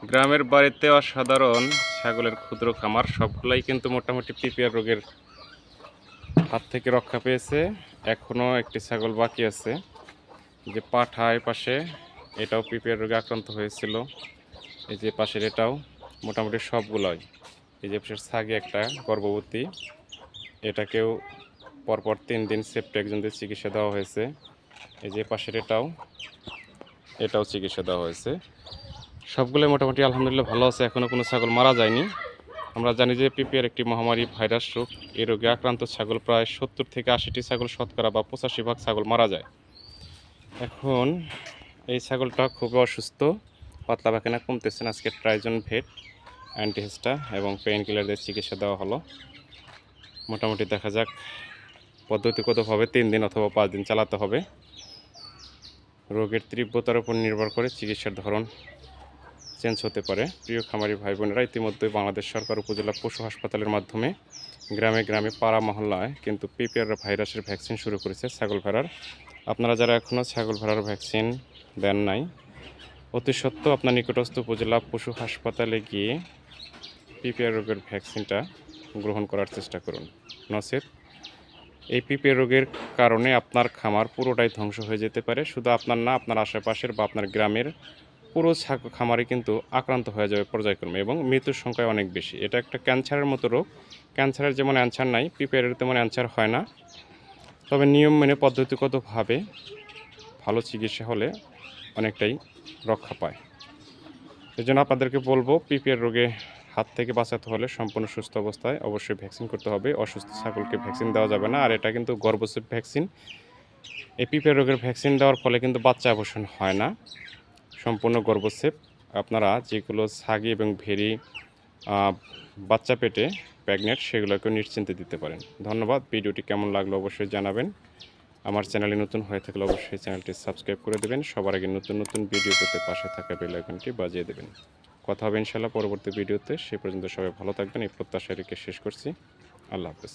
গ্রামের বাড়িতে অসাধারণ ছাগলের ক্ষুদ্র খামার সবগুলাই কিন্তু মোটামুটি পিপিআর রোগের হাত থেকে রক্ষা পেয়েছে। এখনো একটি ছাগল বাকি আছে, যে পাঠায় পাশে, এটাও পিপিআর রোগে আক্রান্ত হয়েছিল। এই যে পাশের এটাও মোটামুটি সবগুলোই। এই যে পাশের ছাগি একটা গর্ভবতী, এটাকেও পরপর 3 দিন সেপ্টেক্সিন চিকিৎসা দেওয়া হয়েছে। এই যে পাশের এটাও চিকিৎসা দেওয়া হয়েছে। সবগুলোই মোটামুটি আলহামদুলিল্লাহ ভালো আছে, এখনও কোনো ছাগল মারা যায়নি। আমরা জানি যে পিপিআর একটি মহামারী ভাইরাস রোগ। এই রোগে আক্রান্ত ছাগল প্রায় 70 থেকে 80টি ছাগল শতকরা বা 85% ছাগল মারা যায়। এখন এই ছাগলটা খুবই অসুস্থ, পাতলা পায়খানা কমতেছে না। আজকে ট্রাইজন ভেট অ্যান্টিহিস্টা এবং পেইন কিলারদের চিকিৎসা দেওয়া হলো। মোটামুটি দেখা যাক পদ্ধতিগতভাবে 3 দিন অথবা 5 দিন চালাতে হবে। রোগের তীব্রতার উপর নির্ভর করে চিকিৎসার ধরন চেঞ্জ হতে পারে। প্রিয় খামারি ভাই বোনেরা, ইতিমধ্যে বাংলাদেশ সরকার উপজেলা পশু হাসপাতালের মাধ্যমে গ্রামে গ্রামে পাড়া মহল্লায় কিন্তু পিপিআর ভাইরাসের ভ্যাকসিন শুরু করেছে ছাগল ভেড়ার। আপনারা যারা এখনও ছাগল ভেড়ার ভ্যাকসিন দেন নাই, অতি সত্ত্বর আপনার নিকটস্থ উপজেলা পশু হাসপাতালে গিয়ে পিপিআর রোগের ভ্যাকসিনটা গ্রহণ করার চেষ্টা করুন। নচেত এই পিপিআর রোগের কারণে আপনার খামার পুরোটাই ধ্বংস হয়ে যেতে পারে। শুধু আপনার না, আপনার আশেপাশের বা আপনার গ্রামের পুরো খামারে কিন্তু আক্রান্ত হয়ে যাবে পর্যায়ক্রমে, এবং মৃত্যুর সংখ্যা অনেক বেশি। এটা একটা ক্যান্সারের মতো রোগ। ক্যান্সারের যেমন অ্যান্সার নাই, পিপিআরের তেমন অ্যান্সার হয় না। তবে নিয়ম মেনে পদ্ধতিগতভাবে ভালো চিকিৎসা হলে অনেকটাই রক্ষা পায়। এই জন্য আপনাদেরকে বলবো, পিপিআর রোগে হাত থেকে বাঁচাতে হলে সম্পূর্ণ সুস্থ অবস্থায় অবশ্যই ভ্যাকসিন করতে হবে। অসুস্থ ছাগলকে ভ্যাকসিন দেওয়া যাবে না। আর এটা কিন্তু গর্ভসেপ ভ্যাকসিন। এই পিপিআর রোগের ভ্যাকসিন দেওয়ার ফলে কিন্তু বাচ্চা অবসান হয় না, সম্পূর্ণ গর্ভসেপ। আপনারা যেগুলো ছাগি এবং ভেরি বাচ্চা পেটে প্রেগনেন্ট, সেগুলোকেও নিশ্চিন্তে দিতে পারেন। ধন্যবাদ। ভিডিওটি কেমন লাগলো অবশ্যই জানাবেন। আমার চ্যানেলে নতুন হয়ে থাকলে অবশ্যই চ্যানেলটি সাবস্ক্রাইব করে দেবেন। সবার আগে নতুন নতুন ভিডিও পেতে পাশে থাকা বেল আইকনটি বাজিয়ে দেবেন। কথা হবে ইনশাআল্লাহ পরবর্তী ভিডিওতে। সে পর্যন্ত সবাই ভালো থাকবেন, এই প্রত্যাশা রেখে শেষ করছি। আল্লাহ হাফেজ।